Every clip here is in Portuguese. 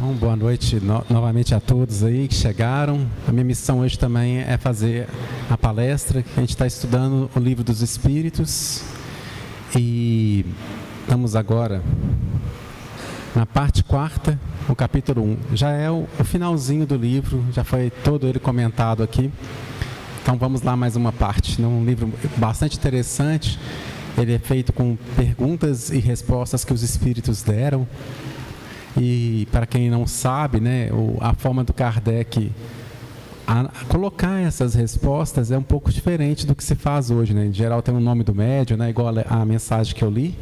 Então, boa noite novamente a todos aí que chegaram. A minha missão hoje também é fazer a palestra. A gente está estudando o Livro dos Espíritos e estamos agora na parte 4, o capítulo 1. Já é o finalzinho do livro, já foi todo ele comentado aqui. Então vamos lá mais uma parte. É um livro bastante interessante. Ele é feito com perguntas e respostas que os Espíritos deram. E para quem não sabe, né, a forma do Kardec a colocar essas respostas é um pouco diferente do que se faz hoje, né? Em geral tem o nome do médium, né, igual a mensagem que eu li.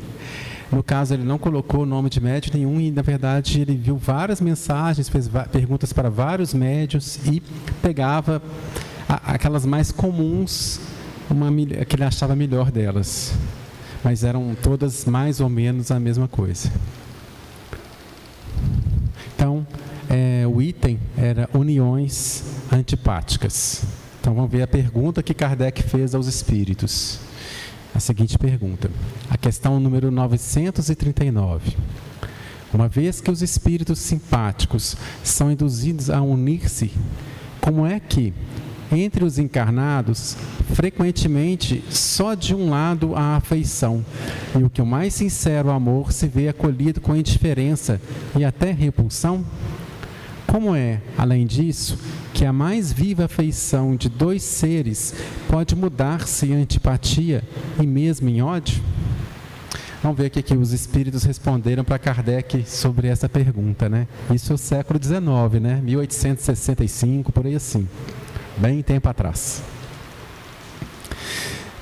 No caso, ele não colocou o nome de médium nenhum e, na verdade, ele viu várias mensagens, fez perguntas para vários médiuns e pegava aquelas mais comuns, que ele achava melhor delas. Mas eram todas mais ou menos a mesma coisa. Então, o item era uniões antipáticas. Então, vamos ver a pergunta que Kardec fez aos espíritos. A seguinte pergunta, a questão número 939. Uma vez que os espíritos simpáticos são induzidos a unir-se, como é que, entre os encarnados, frequentemente só de um lado há afeição, e o que o mais sincero amor se vê acolhido com indiferença e até repulsão? Como é, além disso, que a mais viva afeição de dois seres pode mudar-se em antipatia e mesmo em ódio? Vamos ver o que os espíritos responderam para Kardec sobre essa pergunta, né? Isso é o século XIX, né? 1865, por aí assim. Bem tempo atrás.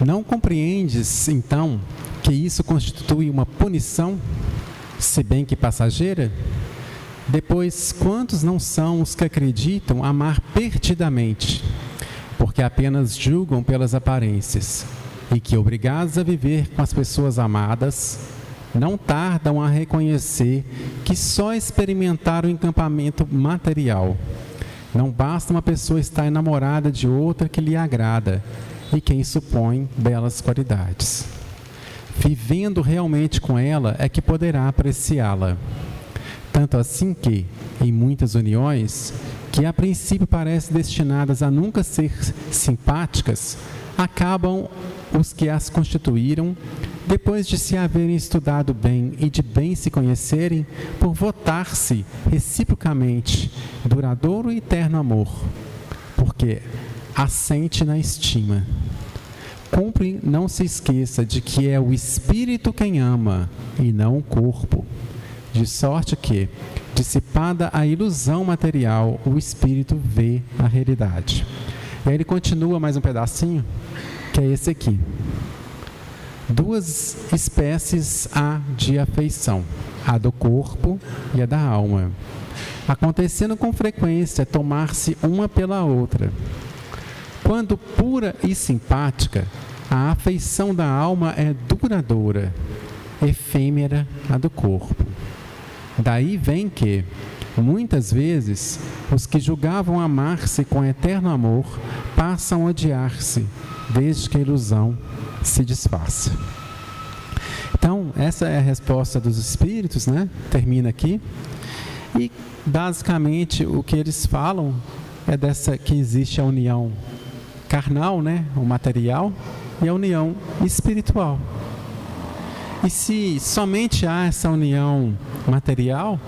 Não compreendes, então, que isso constitui uma punição, se bem que passageira? Depois, quantos não são os que acreditam amar perdidamente, porque apenas julgam pelas aparências, e que, obrigados a viver com as pessoas amadas, não tardam a reconhecer que só experimentaram o encampamento material. Não basta uma pessoa estar enamorada de outra que lhe agrada e quem supõe belas qualidades. Vivendo realmente com ela é que poderá apreciá-la. Tanto assim que, em muitas uniões, que a princípio parecem destinadas a nunca ser simpáticas, acabam os que as constituíram, depois de se haverem estudado bem e de bem se conhecerem, por votar-se reciprocamente duradouro e eterno amor, porque assente na estima. Cumpre não se esqueça de que é o espírito quem ama e não o corpo, de sorte que, dissipada a ilusão material, o espírito vê a realidade. E aí ele continua mais um pedacinho, que é esse aqui. Duas espécies há de afeição, a do corpo e a da alma, acontecendo com frequência tomar-se uma pela outra. Quando pura e simpática, a afeição da alma é duradoura, efêmera a do corpo. Daí vem que, muitas vezes, os que julgavam amar-se com eterno amor passam a odiar-se, desde que a ilusão se desfaça. Então, essa é a resposta dos espíritos, né? Termina aqui. E, basicamente, o que eles falam é dessa que existe a união carnal, né? O material, e a união espiritual. E se somente há essa união material,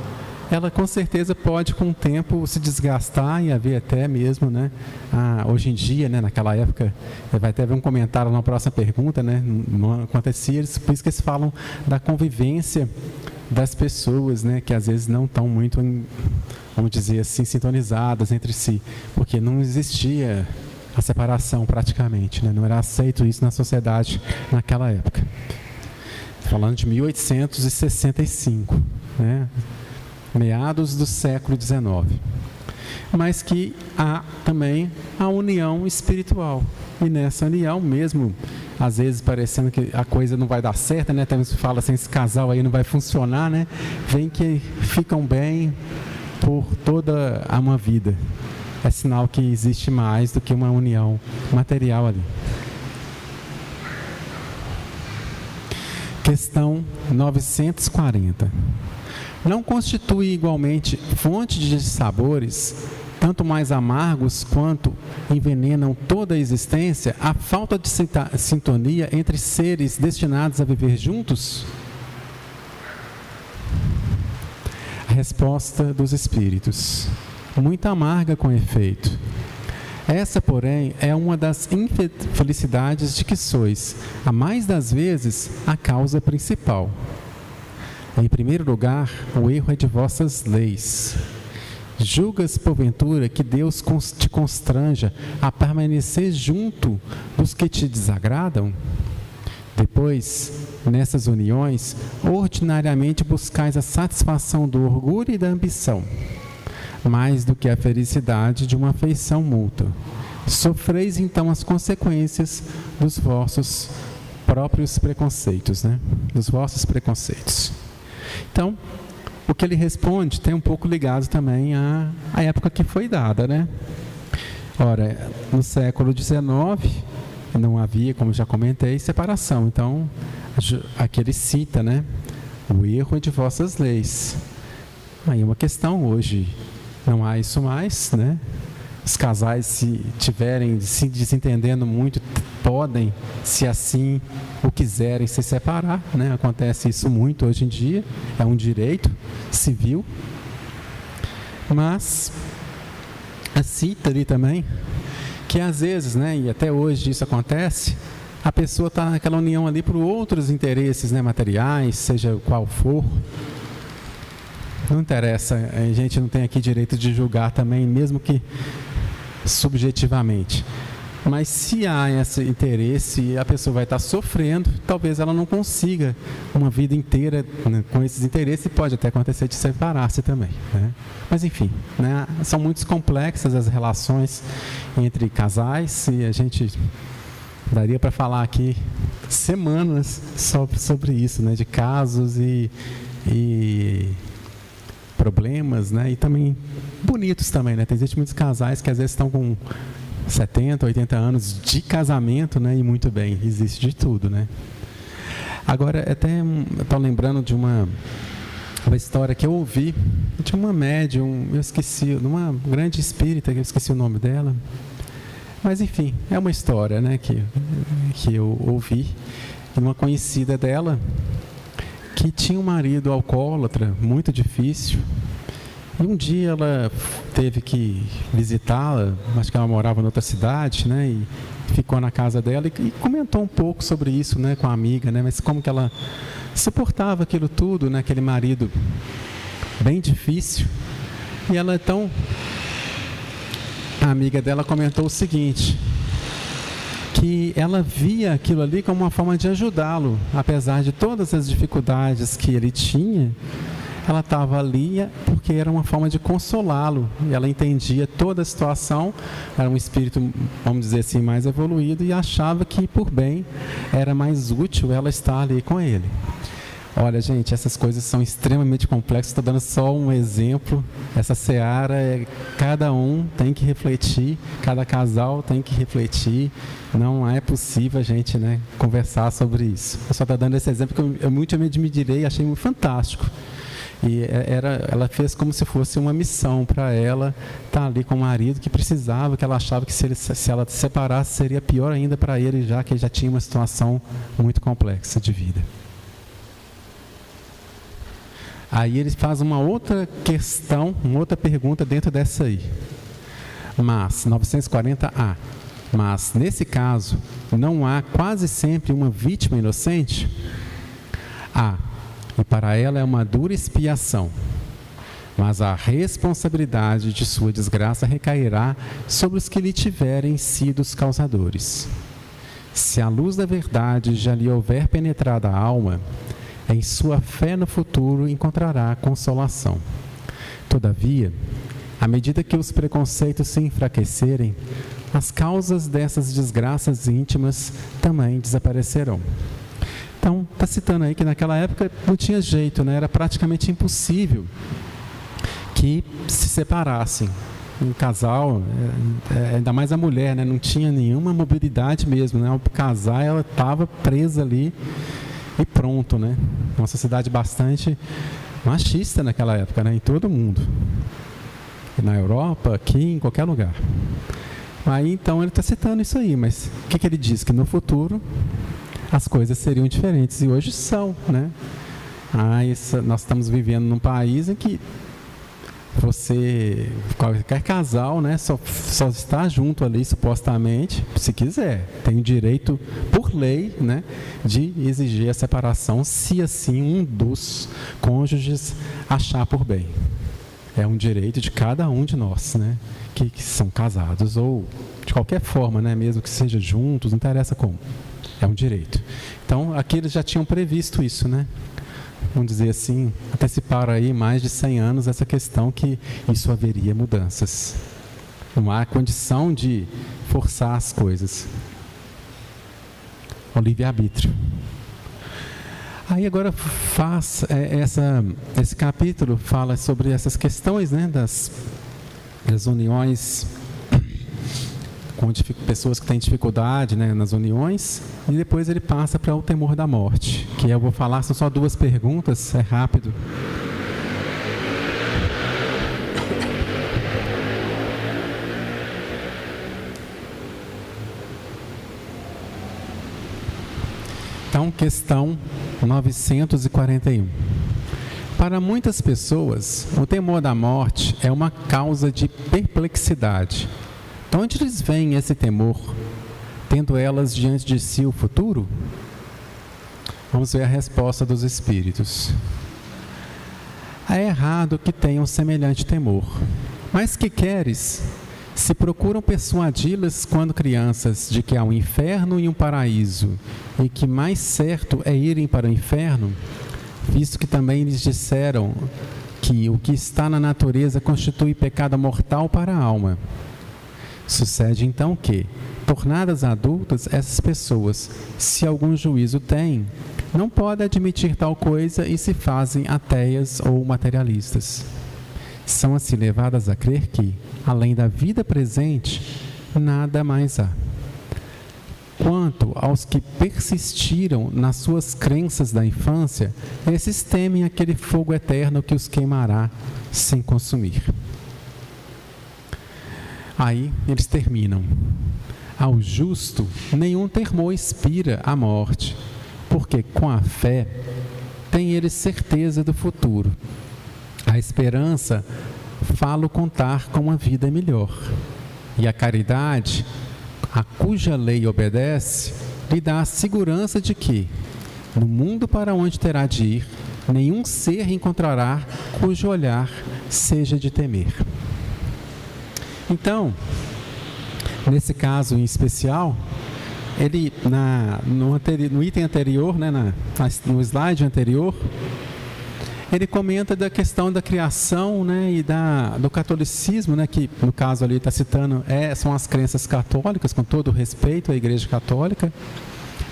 ela com certeza pode com o tempo se desgastar e haver até mesmo, né? Hoje em dia, né, naquela época, vai até ver um comentário na próxima pergunta, né? Não acontecia, por isso que eles falam da convivência das pessoas, né? Que às vezes não estão muito, vamos dizer assim, sintonizadas entre si, porque não existia a separação praticamente, né? Não era aceito isso na sociedade naquela época. Falando de 1865, né? Meados do século XIX. Mas que há também a união espiritual. E nessa união mesmo, às vezes parecendo que a coisa não vai dar certo, né? Até se fala assim, esse casal aí não vai funcionar, né? Vem que ficam bem por toda uma vida. É sinal que existe mais do que uma união material ali. Questão 940. não constitui igualmente fonte de sabores, tanto mais amargos quanto envenenam toda a existência, a falta de sintonia entre seres destinados a viver juntos? A resposta dos espíritos: muito amarga com efeito. Essa, porém, é uma das infelicidades de que sois, a mais das vezes, a causa principal. Em primeiro lugar, o erro é de vossas leis. Julgas, porventura, que Deus te constranja a permanecer junto dos que te desagradam? Depois, nessas uniões, ordinariamente buscais a satisfação do orgulho e da ambição, mais do que a felicidade de uma afeição mútua. Sofreis então as consequências dos vossos próprios preconceitos, né? Dos vossos preconceitos. Então, o que ele responde tem um pouco ligado também à época que foi dada, né? Ora, no século XIX não havia, como já comentei, separação. Então, aqui ele cita, né? O erro é de vossas leis. Aí é uma questão hoje. Não há isso mais, né? Os casais, se tiverem se desentendendo muito, podem, se assim o quiserem, se separar, né? Acontece isso muito hoje em dia, é um direito civil. Mas cita ali também que às vezes, né, e até hoje isso acontece, a pessoa está naquela união ali por outros interesses, né, materiais, seja qual for. Não interessa, a gente não tem aqui direito de julgar também, mesmo que subjetivamente. Mas se há esse interesse, a pessoa vai estar sofrendo, talvez ela não consiga uma vida inteira, né, com esses interesses, e pode até acontecer de separar-se também, né? Mas enfim, né, são muito complexas as relações entre casais, e a gente daria para falar aqui semanas sobre isso, né, de casos e problemas, né? E também bonitos também, né? Tem muitos casais que às vezes estão com 70, 80 anos de casamento, né? E muito bem, existe de tudo, né? Agora, até estou lembrando de uma história que eu ouvi de uma médium, eu esqueci, de uma grande espírita, que eu esqueci o nome dela. Mas enfim, é uma história, né? Que eu ouvi de uma conhecida dela, que tinha um marido alcoólatra, muito difícil, e um dia ela teve que visitá-la, acho que ela morava em outra cidade, né, e ficou na casa dela e comentou um pouco sobre isso, né, com a amiga, né, mas como que ela suportava aquilo tudo, né, aquele marido bem difícil. E ela então, a amiga dela comentou o seguinte, que ela via aquilo ali como uma forma de ajudá-lo, apesar de todas as dificuldades que ele tinha, ela estava ali porque era uma forma de consolá-lo, e ela entendia toda a situação, era um espírito, vamos dizer assim, mais evoluído, e achava que por bem era mais útil ela estar ali com ele. Olha, gente, essas coisas são extremamente complexas, estou dando só um exemplo. Essa seara, cada um tem que refletir, cada casal tem que refletir. Não é possível a gente, né, conversar sobre isso. Eu só estou dando esse exemplo que eu muito me admirei e achei muito fantástico. E ela fez como se fosse uma missão para ela estar ali com o marido que precisava, que ela achava que se ela se separasse seria pior ainda para ele, já que ele já tinha uma situação muito complexa de vida. Aí ele faz uma outra questão, uma outra pergunta dentro dessa aí. Mas, 940A, mas nesse caso, não há quase sempre uma vítima inocente? Há, e para ela é uma dura expiação. Mas a responsabilidade de sua desgraça recairá sobre os que lhe tiverem sido os causadores. Se a luz da verdade já lhe houver penetrado a alma, em sua fé no futuro encontrará consolação. Todavia, à medida que os preconceitos se enfraquecerem, as causas dessas desgraças íntimas também desaparecerão. Então, está citando aí que naquela época não tinha jeito, né? Era praticamente impossível que se separassem. Um casal, ainda mais a mulher, né? Não tinha nenhuma mobilidade mesmo, né? O casar, ela estava presa ali e pronto, né? Uma sociedade bastante machista naquela época, né? Em todo mundo. Na Europa, aqui, em qualquer lugar. Aí então ele está citando isso aí, mas o que ele diz? Que no futuro as coisas seriam diferentes, e hoje são, né? Nós estamos vivendo num país em que qualquer casal, né, só está junto ali, supostamente, se quiser. Tem o direito, por lei, né, de exigir a separação, se assim um dos cônjuges achar por bem. É um direito de cada um de nós, né, que são casados, ou de qualquer forma, né, mesmo que seja juntos, não interessa como. É um direito. Então, aqui eles já tinham previsto isso, né? Vamos dizer assim, anteciparam aí mais de 100 anos essa questão que isso haveria mudanças. Não há condição de forçar as coisas. O livre-arbítrio. Aí agora esse capítulo fala sobre essas questões, né, das uniões com pessoas que têm dificuldade, né, nas uniões, e depois ele passa para o temor da morte, que eu vou falar, são só 2 perguntas, é rápido. Então, questão 941. Para muitas pessoas, o temor da morte é uma causa de perplexidade. De onde eles veem esse temor, tendo elas diante de si o futuro? Vamos ver a resposta dos espíritos. É errado que tenham semelhante temor, mas que queres? Se procuram persuadi-las quando crianças de que há um inferno e um paraíso, e que mais certo é irem para o inferno, visto que também lhes disseram que o que está na natureza constitui pecado mortal para a alma. Sucede então que, tornadas adultas, essas pessoas, se algum juízo têm, não podem admitir tal coisa e se fazem ateias ou materialistas. São assim levadas a crer que, além da vida presente, nada mais há. Quanto aos que persistiram nas suas crenças da infância, esses temem aquele fogo eterno que os queimará sem consumir. Aí eles terminam. Ao justo, nenhum temor inspira a morte, porque com a fé tem ele certeza do futuro. A esperança fala contar com uma vida melhor. E a caridade, a cuja lei obedece, lhe dá a segurança de que, no mundo para onde terá de ir, nenhum ser encontrará cujo olhar seja de temer. Então, nesse caso em especial, ele no item anterior, né, no slide anterior, ele comenta da questão da criação, né, e do catolicismo, né, que no caso ali está citando, são as crenças católicas, com todo o respeito à Igreja Católica,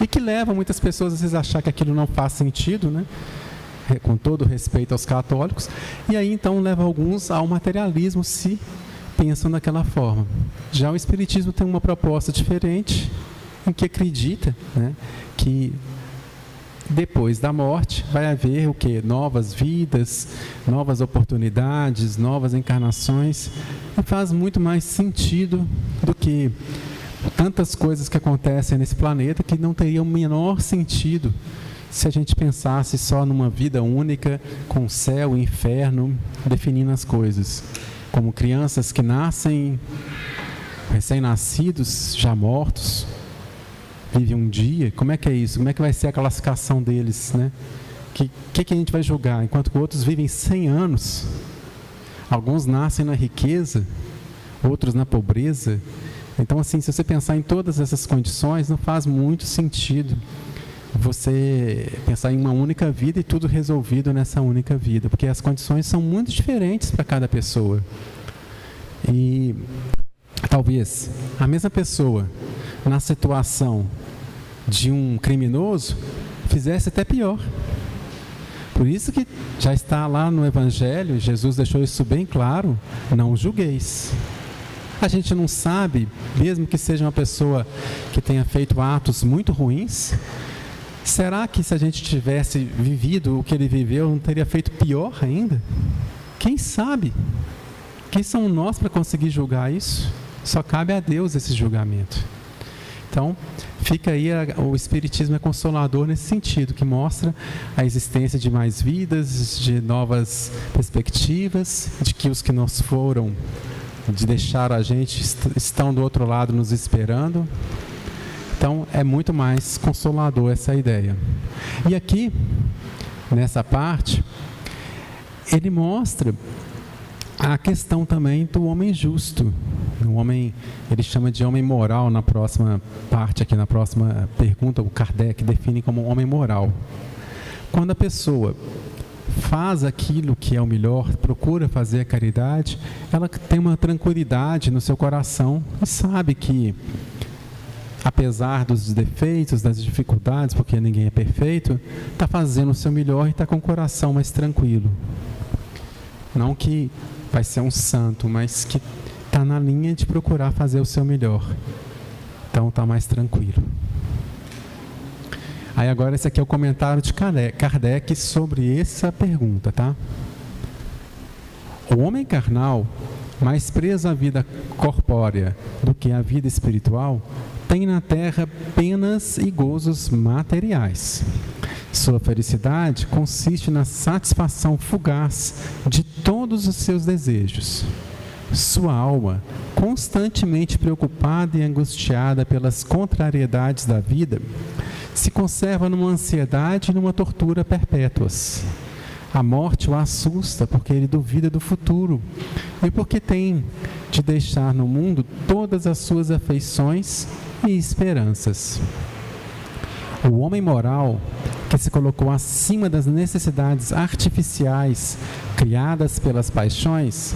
e que leva muitas pessoas às vezes a achar que aquilo não faz sentido, né, com todo o respeito aos católicos, e aí então leva alguns ao materialismo, se pensam daquela forma. Já o Espiritismo tem uma proposta diferente, em que acredita, né, que depois da morte vai haver o quê? Novas vidas, novas oportunidades, novas encarnações, e faz muito mais sentido do que tantas coisas que acontecem nesse planeta que não teriam o menor sentido se a gente pensasse só numa vida única, com céu e inferno, definindo as coisas. Como crianças que nascem, recém-nascidos, já mortos, vivem um dia. Como é que é isso? Como é que vai ser a classificação deles, né? Que a gente vai julgar? Enquanto que outros vivem 100 anos, alguns nascem na riqueza, outros na pobreza. Então, assim, se você pensar em todas essas condições, não faz muito sentido você pensar em uma única vida e tudo resolvido nessa única vida, porque as condições são muito diferentes para cada pessoa. E talvez a mesma pessoa, na situação de um criminoso, fizesse até pior. Por isso que já está lá no Evangelho, Jesus deixou isso bem claro: não julgueis. A gente não sabe, mesmo que seja uma pessoa que tenha feito atos muito ruins, Será que se a gente tivesse vivido o que ele viveu, não teria feito pior ainda? Quem sabe? Quem são nós para conseguir julgar isso? Só cabe a Deus esse julgamento. Então, fica aí, o Espiritismo é consolador nesse sentido, que mostra a existência de mais vidas, de novas perspectivas, de que os que nos foram, de deixar a gente, estão do outro lado nos esperando. Então, é muito mais consolador essa ideia. E aqui, nessa parte, ele mostra a questão também do homem justo. O homem, ele chama de homem moral na próxima parte, aqui na próxima pergunta, o Kardec define como homem moral. Quando a pessoa faz aquilo que é o melhor, procura fazer a caridade, ela tem uma tranquilidade no seu coração e sabe que, apesar dos defeitos, das dificuldades, porque ninguém é perfeito, está fazendo o seu melhor e está com o coração mais tranquilo. Não que vai ser um santo, mas que está na linha de procurar fazer o seu melhor. Então está mais tranquilo. Aí agora esse aqui é o comentário de Kardec sobre essa pergunta, tá? O homem carnal, mais preso à vida corpórea do que à vida espiritual, tem na terra penas e gozos materiais. Sua felicidade consiste na satisfação fugaz de todos os seus desejos. Sua alma, constantemente preocupada e angustiada pelas contrariedades da vida, se conserva numa ansiedade e numa tortura perpétuas. A morte o assusta porque ele duvida do futuro e porque tem de deixar no mundo todas as suas afeições e esperanças. O homem moral, que se colocou acima das necessidades artificiais criadas pelas paixões,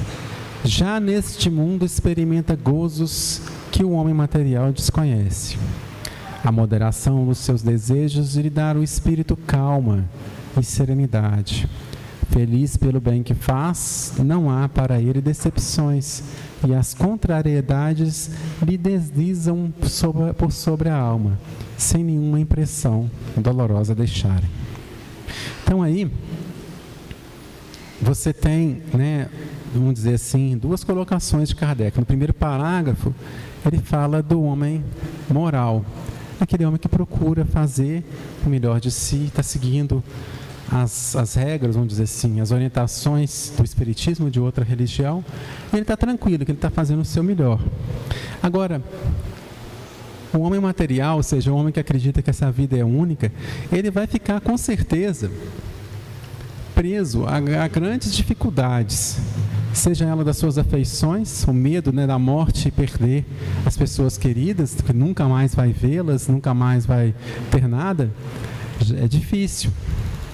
já neste mundo experimenta gozos que o homem material desconhece. A moderação dos seus desejos lhe dá ao espírito calma e serenidade. Feliz pelo bem que faz, não há para ele decepções, e as contrariedades lhe deslizam por sobre a alma, sem nenhuma impressão dolorosa deixarem. Então aí, você tem, vamos dizer assim, duas colocações de Kardec. No primeiro parágrafo, ele fala do homem moral, aquele homem que procura fazer o melhor de si, está seguindo as regras, vamos dizer assim, as orientações do espiritismo, de outra religião, e ele está tranquilo, que ele está fazendo o seu melhor. Agora, o homem material, ou seja, o homem que acredita que essa vida é única, ele vai ficar com certeza preso a grandes dificuldades, seja ela das suas afeições, o medo da morte e perder as pessoas queridas, que nunca mais vai vê-las, nunca mais vai ter nada. É difícil,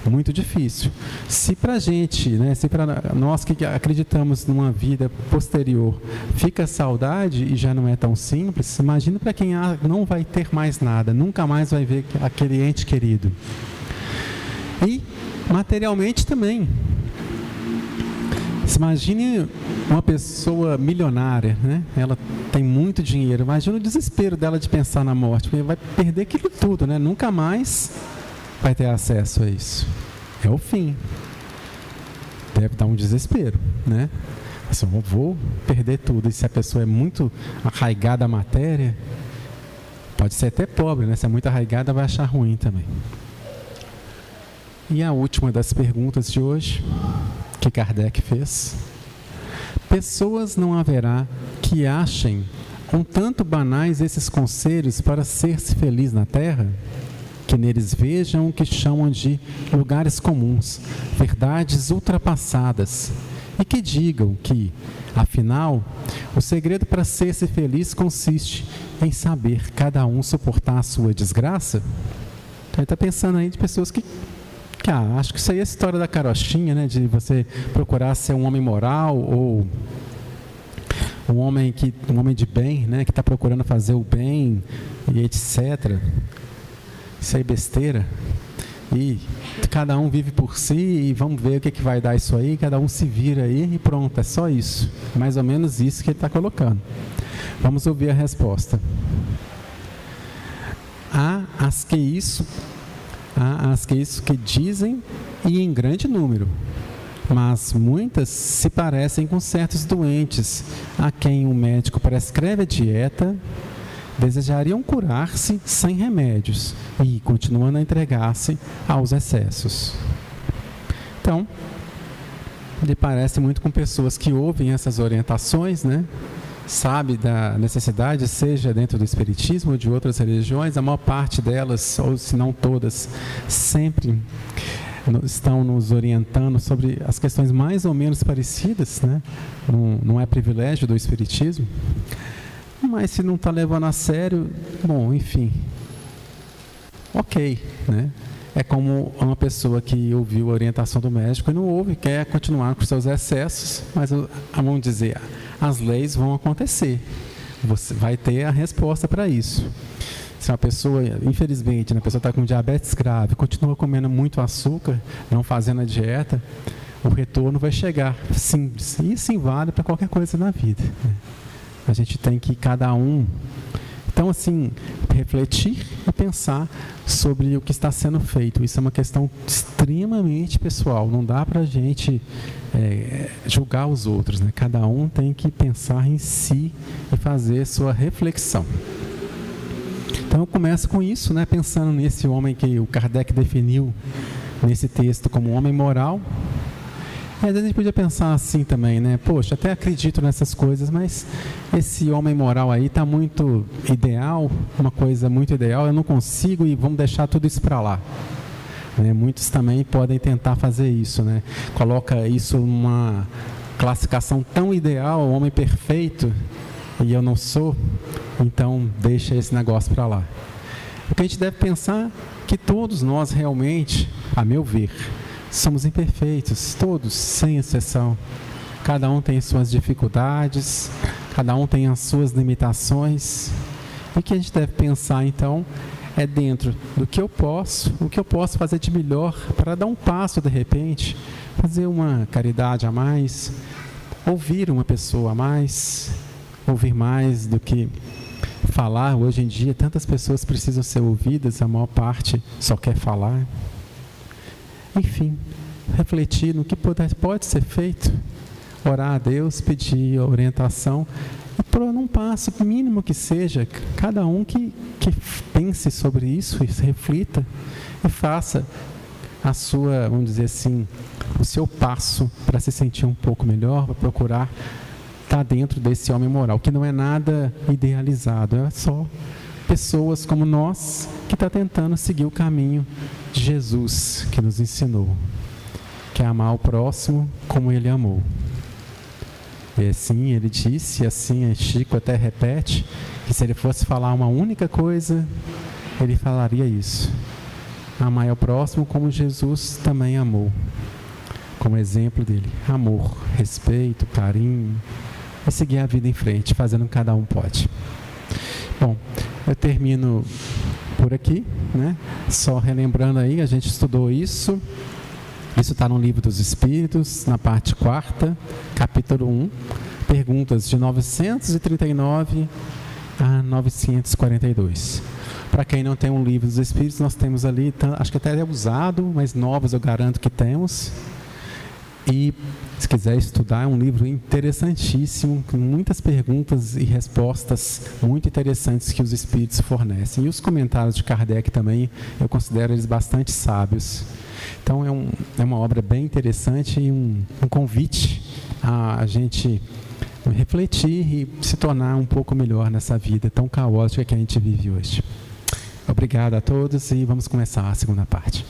muito difícil. Se para a gente, se para nós que acreditamos numa vida posterior, fica saudade e já não é tão simples, imagina para quem não vai ter mais nada, nunca mais vai ver aquele ente querido. E materialmente também. Imagine uma pessoa milionária, ela tem muito dinheiro, imagina o desespero dela de pensar na morte, porque vai perder aquilo tudo, nunca mais vai ter acesso a isso. É o fim. Deve dar um desespero, Assim, eu vou perder tudo. E se a pessoa é muito arraigada à matéria, pode ser até pobre, Se é muito arraigada, vai achar ruim também. E a última das perguntas de hoje, que Kardec fez: pessoas não haverá que achem um tanto banais esses conselhos para ser-se feliz na terra, que neles vejam o que chamam de lugares comuns, verdades ultrapassadas, e que digam que, afinal, o segredo para ser-se feliz consiste em saber cada um suportar a sua desgraça? Então, ele está pensando aí de pessoas que acho que isso aí é a história da carochinha, de você procurar ser um homem moral ou um homem de bem, que está procurando fazer o bem e etc. Isso aí é besteira. E cada um vive por si e vamos ver o que vai dar isso aí, cada um se vira aí e pronto, é só isso. Mais ou menos isso que ele está colocando. Vamos ouvir a resposta. Há as que isso Há as que dizem, e em grande número, mas muitas se parecem com certos doentes, a quem o médico prescreve a dieta, desejariam curar-se sem remédios e continuando a entregar-se aos excessos. Então, ele parece muito com pessoas que ouvem essas orientações, né? Sabe da necessidade, seja dentro do espiritismo ou de outras religiões, a maior parte delas, ou se não todas, sempre estão nos orientando sobre as questões mais ou menos parecidas, né? Não é privilégio do espiritismo, mas se não está levando a sério, bom, enfim, ok, né? É como uma pessoa que ouviu a orientação do médico e não ouve, quer continuar com seus excessos, mas vamos dizer, as leis vão acontecer. Você vai ter a resposta para isso. Se uma pessoa, infelizmente, a pessoa está com diabetes grave, continua comendo muito açúcar, não fazendo a dieta, o retorno vai chegar. Simples. E isso vale para qualquer coisa na vida. A gente tem que, cada um... Então, assim, refletir e pensar sobre o que está sendo feito. Isso é uma questão extremamente pessoal. Não dá para a gente julgar os outros, né? Cada um tem que pensar em si e fazer sua reflexão. Então, eu começo com isso, né? Pensando nesse homem que o Kardec definiu nesse texto como homem moral. E às vezes a gente podia pensar assim também, né? Poxa, até acredito nessas coisas, mas esse homem moral aí está muito ideal, uma coisa muito ideal, eu não consigo e vamos deixar tudo isso para lá. Né? Muitos também podem tentar fazer isso, né? Coloca isso numa classificação tão ideal, homem perfeito, e eu não sou, então deixa esse negócio para lá. O que a gente deve pensar é que todos nós realmente, a meu ver, somos imperfeitos, todos, sem exceção. Cada um tem suas dificuldades, cada um tem as suas limitações. E o que a gente deve pensar, então, é dentro do que eu posso, o que eu posso fazer de melhor para dar um passo, de repente, fazer uma caridade a mais, ouvir uma pessoa a mais, ouvir mais do que falar. Hoje em dia, tantas pessoas precisam ser ouvidas, a maior parte só quer falar. Enfim, refletir no que pode ser feito, orar a Deus, pedir orientação, e por um passo mínimo que seja, cada um que pense sobre isso, e reflita, e faça a sua, vamos dizer assim, o seu passo para se sentir um pouco melhor, para procurar estar dentro desse homem moral, que não é nada idealizado, é só pessoas como nós que estão tentando seguir o caminho de Jesus, que nos ensinou, que é amar o próximo como ele amou. E assim ele disse, e assim Chico até repete, que se ele fosse falar uma única coisa, ele falaria isso: amar o próximo como Jesus também amou, como exemplo dele, amor, respeito, carinho, e seguir a vida em frente, fazendo o que cada um pode. Bom, eu termino por aqui, né? Só relembrando aí, a gente estudou isso está no Livro dos Espíritos, na parte 4ª, capítulo 1, perguntas de 939 a 942. Para quem não tem um Livro dos Espíritos, nós temos ali, acho que até é usado, mas novos eu garanto que temos. E se quiser estudar, é um livro interessantíssimo, com muitas perguntas e respostas muito interessantes que os espíritos fornecem. E os comentários de Kardec também, eu considero eles bastante sábios. Então é uma obra bem interessante e um convite a gente refletir e se tornar um pouco melhor nessa vida tão caótica que a gente vive hoje. Obrigado a todos e vamos começar a segunda parte.